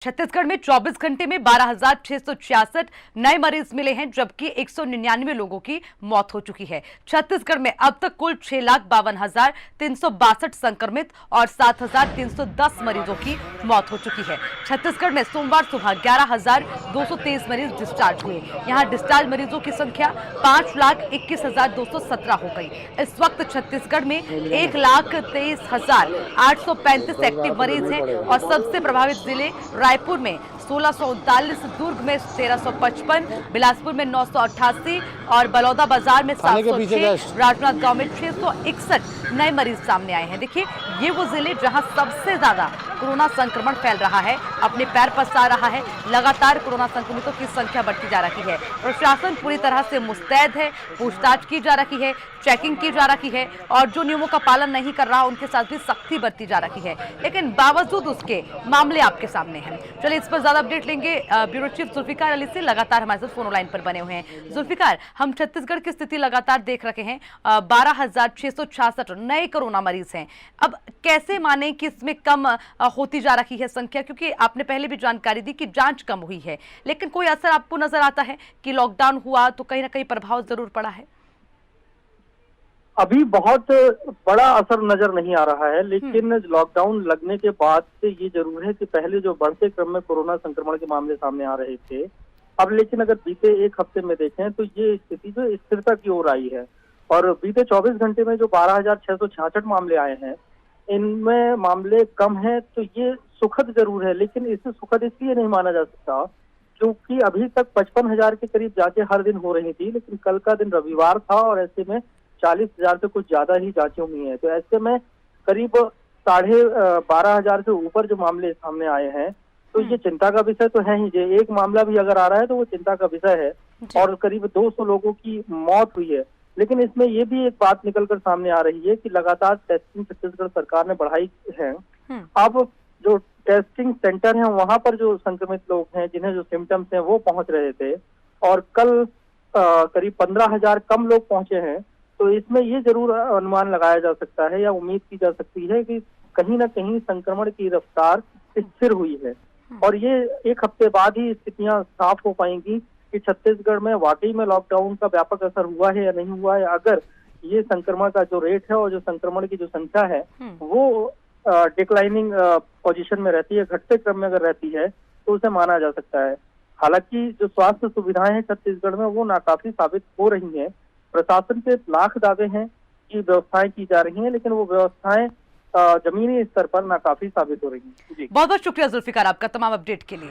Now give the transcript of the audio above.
छत्तीसगढ़ में 24 घंटे में 12,666 नए मरीज मिले हैं, जबकि 199 लोगों की मौत हो चुकी है। छत्तीसगढ़ में अब तक कुल 6,52,362 संक्रमित और 7,310 मरीजों की मौत हो चुकी है। छत्तीसगढ़ में सोमवार सुबह 11,223 मरीज डिस्चार्ज हुए। यहां डिस्चार्ज मरीजों की संख्या 5,21,217 हो गई। इस वक्त छत्तीसगढ़ में 1,23,835 एक्टिव मरीज हैं और सबसे प्रभावित जिले रायपुर में 1639, दुर्ग में 1355, बिलासपुर में 988 और बलौदाबाजार में 706, राजनांदगांव में 661 नए मरीज सामने आए हैं। देखिए, ये वो जिले जहां सबसे ज्यादा कोरोना संक्रमण फैल रहा है, अपने पैर पसार रहा है। लगातार कोरोना संक्रमितों की संख्या बढ़ती जा रही है। प्रशासन पूरी तरह से मुस्तैद है, पूछताछ की जा रही है, चेकिंग की जा रही है और जो नियमों का पालन नहीं कर रहा उनके साथ भी सख्ती बरती जा रही है। लेकिन बावजूद उसके मामले आपके सामने हैं। चलिए इस पर ज्यादा अपडेट लेंगे ब्यूरो चीफ जुल्फिकार अली से, लगातार हमारे साथ फोन लाइन पर बने हुए हैं। जुल्फिकार, हम छत्तीसगढ़ की स्थिति लगातार देख रहे हैं। 12,666 नए कोरोना मरीज हैं। अब कैसे माने कि इसमें कम होती जा रही है संख्या, क्योंकि आपने पहले भी जानकारी दी कि जांच कम हुई है, लेकिन कोई असर आपको नजर आता है कि लॉकडाउन हुआ तो कहीं ना कहीं प्रभाव जरूर पड़ा है? अभी बहुत बड़ा असर नजर नहीं आ रहा है, लेकिन लॉकडाउन लगने के बाद से ये जरूर है कि पहले जो बढ़ते क्रम में कोरोना संक्रमण के मामले सामने आ रहे थे, अब लेकिन अगर बीते एक हफ्ते में देखें तो ये स्थिति जो स्थिरता की ओर आई है। और बीते 24 घंटे में जो 12,666 मामले आए हैं, इनमें मामले कम हैं, तो ये सुखद जरूर है। लेकिन इसे सुखद इसलिए नहीं माना जा सकता क्योंकि अभी तक 55,000 के करीब जांचें हर दिन हो रही थी, लेकिन कल का दिन रविवार था और ऐसे में 40,000 से कुछ ज्यादा ही जांचें हुई हैं। तो ऐसे में करीब 12,500 से ऊपर जो मामले सामने आए हैं, तो ये चिंता का विषय तो है ही। जो एक मामला भी अगर आ रहा है तो वो चिंता का विषय है और करीब 200 लोगों की मौत हुई है। लेकिन इसमें ये भी एक बात निकलकर सामने आ रही है कि लगातार टेस्टिंग छत्तीसगढ़ सरकार ने बढ़ाई है। अब जो टेस्टिंग सेंटर हैं वहां पर जो संक्रमित लोग हैं, जिन्हें जो सिम्टम्स हैं, वो पहुंच रहे थे और कल करीब 15,000 कम लोग पहुंचे हैं। तो इसमें ये जरूर अनुमान लगाया जा सकता है या उम्मीद की जा सकती है कि कहीं ना कहीं संक्रमण की रफ्तार स्थिर हुई है और ये एक हफ्ते बाद ही स्थितियां साफ हो पाएंगी कि छत्तीसगढ़ में वाकई में लॉकडाउन का व्यापक असर हुआ है या नहीं हुआ है। अगर ये संक्रमण का जो रेट है और जो संक्रमण की जो संख्या है वो डिक्लाइनिंग पोजीशन में रहती है, घटते क्रम में अगर रहती है, तो उसे माना जा सकता है। हालांकि जो स्वास्थ्य सुविधाएं हैं छत्तीसगढ़ में वो नाकाफी साबित हो रही हैं। प्रशासन के लाख दावे हैं कि व्यवस्थाएं की जा रही हैं, लेकिन वो व्यवस्थाएं जमीनी स्तर पर नाकाफी साबित हो रही हैं। बहुत बहुत शुक्रिया जुल्फिकार आपका तमाम अपडेट के लिए।